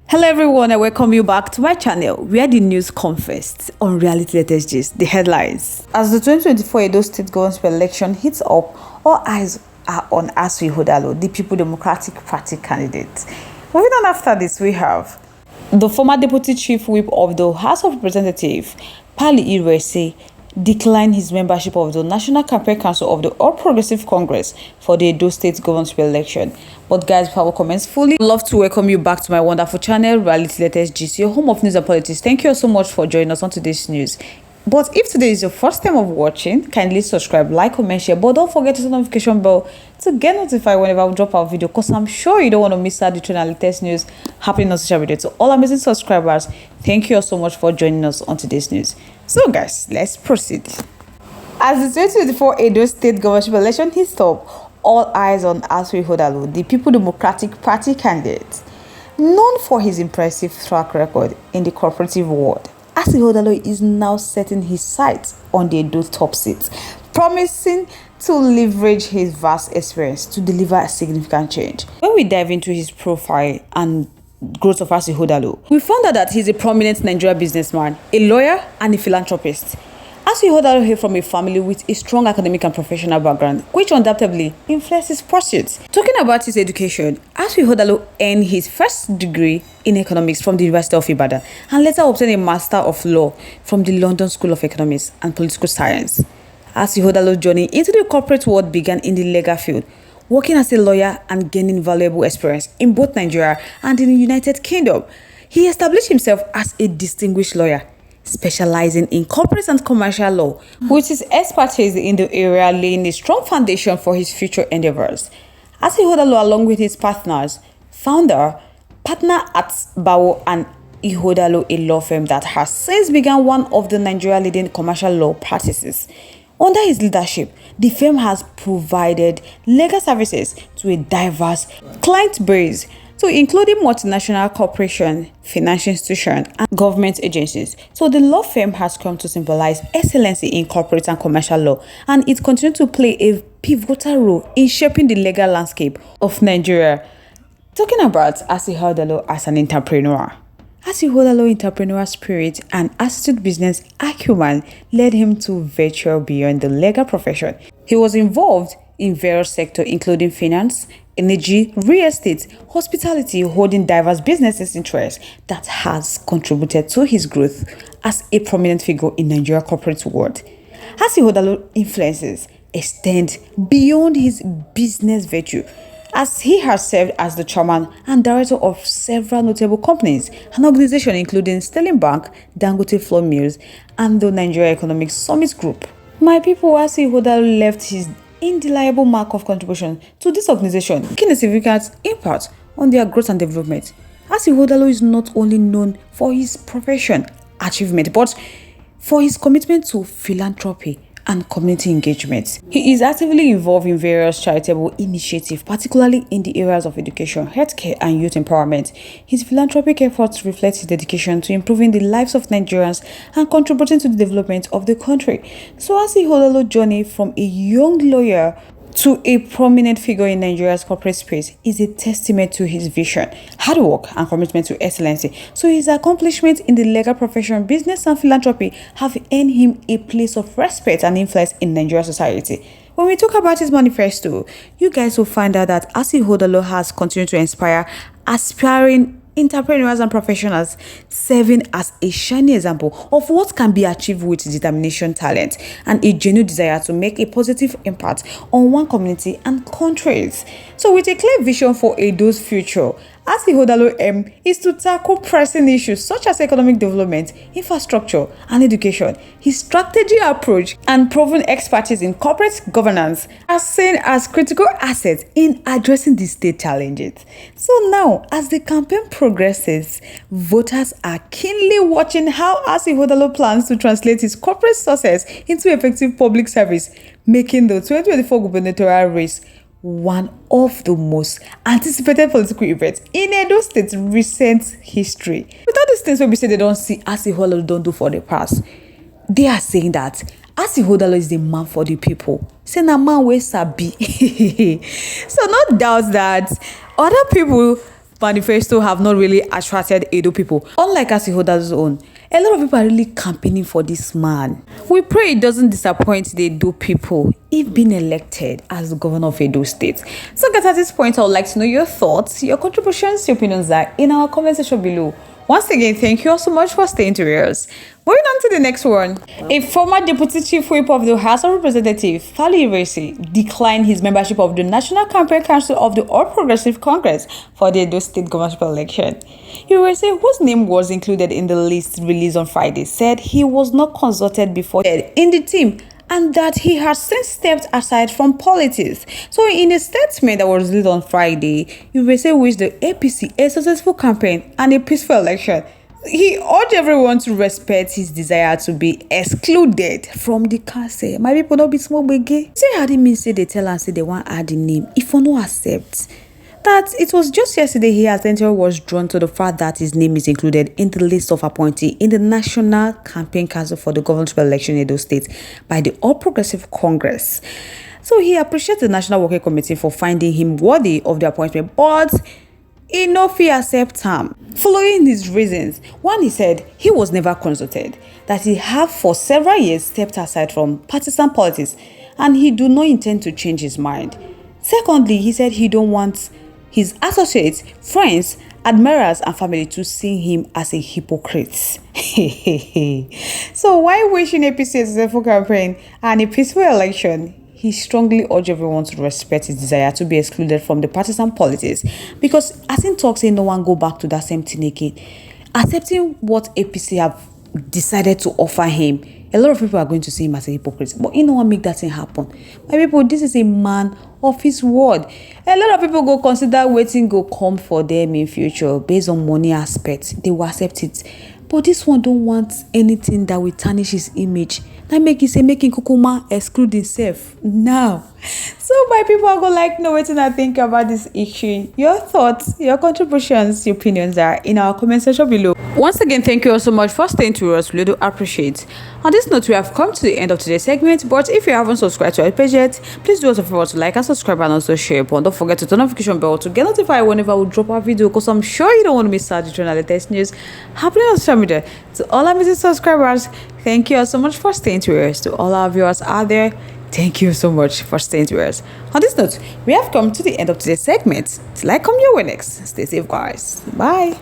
Hello everyone and welcome you back to my channel where the news come first on Reality Latest Gist, the headlines. As the 2024 Edo State Government election hits up, all eyes are on Asue Ighodalo, the People Democratic Party candidate. Moving on after this, we have the former Deputy Chief Whip of the House of Representatives, RI0US, declined his membership of the National Campaign Council of the All Progressive Congress for the Edo State Government election. But guys, before I commence fully, I'd love to welcome you back to my wonderful channel, Reality Latest Gist, your home of news and politics. Thank you all so much for joining us on today's news. But if today is your first time of watching, kindly subscribe, like, comment, share, but don't forget to hit the notification bell to get notified whenever we drop our video, because I'm sure you don't want to miss out the trend and latest news happening on social media. To all amazing subscribers, thank you all so much for joining us on today's news. So guys, let's proceed. As the 2024 Edo State Government election hits up, all eyes on Asue Ighodalo, the People Democratic Party candidate. Known for his impressive track record in the cooperative world, Asue Ighodalo is now setting his sights on the Edo top seat, promising to leverage his vast experience to deliver a significant change. When we dive into his profile and growth of Asue Ighodalo, we found out that he's a prominent Nigerian businessman, a lawyer, and a philanthropist. Asue Ighodalo hails from a family with a strong academic and professional background, which undoubtedly influenced his pursuits. Talking about his education, Asue Ighodalo earned his first degree in economics from the University of Ibadan and later obtained a Master of Law from the London School of Economics and Political Science. Asue Ighodalo's journey into the corporate world began in the legal field, working as a lawyer and gaining valuable experience in both Nigeria and in the United Kingdom. He established himself as a distinguished lawyer, specializing in corporate and commercial law, with his expertise in the area laying a strong foundation for his future endeavors. Asue Ighodalo, along with his partner at Bawo and Ighodalo, a law firm that has since become one of the Nigeria leading commercial law practices. Under his leadership, the firm has provided legal services to a diverse client base, so including multinational corporations, financial institutions, and government agencies. So the law firm has come to symbolize excellency in corporate and commercial law, and it continues to play a pivotal role in shaping the legal landscape of Nigeria. Talking about Asue Ighodalo as an entrepreneur. Asue Ighodalo's entrepreneurial spirit and astute business acumen led him to venture beyond the legal profession. He was involved in various sectors including finance, energy, real estate, hospitality, holding diverse businesses interests that has contributed to his growth as a prominent figure in Nigeria corporate world. Asue Ighodalo's influences extend beyond his business virtue, as he has served as the chairman and director of several notable companies and organizations including Sterling Bank, Dangote Flour Mills, and the Nigeria Economic Summit Group. My people, Asue Ighodalo left his indelible mark of contribution to this organization, making a significant impact on their growth and development. Asue Ighodalo is not only known for his profession achievement, but for his commitment to philanthropy and community engagement. He is actively involved in various charitable initiatives, particularly in the areas of education, healthcare, and youth empowerment. His philanthropic efforts reflect his dedication to improving the lives of Nigerians and contributing to the development of the country. So Asue Ighodalo's journey from a young lawyer to a prominent figure in Nigeria's corporate space is a testament to his vision, hard work, and commitment to excellency. So his accomplishments in the legal profession, business, and philanthropy have earned him a place of respect and influence in Nigerian society. When we talk about his manifesto, you guys will find out that Asue Ighodalo has continued to inspire aspiring entrepreneurs and professionals, serving as a shining example of what can be achieved with determination, talent, and a genuine desire to make a positive impact on one community and countries. So with a clear vision for Edo's future, Asue Ighodalo's aim is to tackle pressing issues such as economic development, infrastructure, and education. His strategic approach and proven expertise in corporate governance are seen as critical assets in addressing the state challenges. So now, as the campaign progresses, voters are keenly watching how Asue Ighodalo plans to translate his corporate success into effective public service, making the 2024 gubernatorial race one of the most anticipated political events in Edo State's recent history. With all these things when we say they don't see Asue Ighodalo don't do for the past, they are saying that Asue Ighodalo is the man for the people. Saying a man wey sabi. So no doubt that other people manifesto have not really attracted Edo people. Unlike Ighodalo's own, a lot of people are really campaigning for this man. We pray it doesn't disappoint the Edo people if being elected as the governor of Edo State. So guys, at this point, I would like to know your thoughts, your contributions, your opinions are in our comment section below. Once again, thank you all so much for staying to us. Moving on to the next one. A former Deputy Chief Whip of the House of Representatives, RI0US, declined his membership of the National Campaign Council of the All Progressive Congress for the Edo State governorship election. RI0US, whose name was included in the list released on Friday, said he was not consulted before in the team and that he has since stepped aside from politics. So in a statement that was released on Friday, RI0US wished the APC a successful campaign and a peaceful election. He urged everyone to respect his desire to be excluded from the council. My people not be small bege. Say how they mean say they tell and say they want add the name. If you no accept that it was just yesterday his attention was drawn to the fact that his name is included in the list of appointees in the National Campaign Council for the governorship election in Edo State by the All Progressive Congress. So he appreciates the National Working Committee for finding him worthy of the appointment, but he no fit accept him. Following his reasons, one, he said he was never consulted, that he have for several years stepped aside from partisan politics and he do not intend to change his mind. Secondly, he said he don't want his associates, friends, admirers and family to see him as a hypocrite. So while wishing APC a successful campaign and a peaceful election, he strongly urged everyone to respect his desire to be excluded from the partisan politics, because as in talks, no one go back to that same thing again. Accepting what APC have decided to offer him, a lot of people are going to see him as a hypocrite, but you know what make that thing happen? My people, this is a man of his word. A lot of people go consider waiting go come for them in future based on money aspects. They will accept it, but this one don't want anything that will tarnish his image. That make you say making Kukuma exclude himself now. So my people are gonna know what I think about this issue. Your thoughts, your contributions, your opinions are in our comment section below. Once again, thank you all so much for staying to us. We do appreciate. On this note, we have come to the end of today's segment, but if you haven't subscribed to our page yet, please do us a favor to like and subscribe and also share. But don't forget to turn on the notification bell to get notified whenever we drop our video, because I'm sure you don't want to miss out the latest news happening on social media. To all our amazing subscribers, thank you all so much for staying to us. To all our viewers out there, thank you so much for staying to us. On this note, we have come to the end of today's segment. Till I come your way next, stay safe guys. Bye.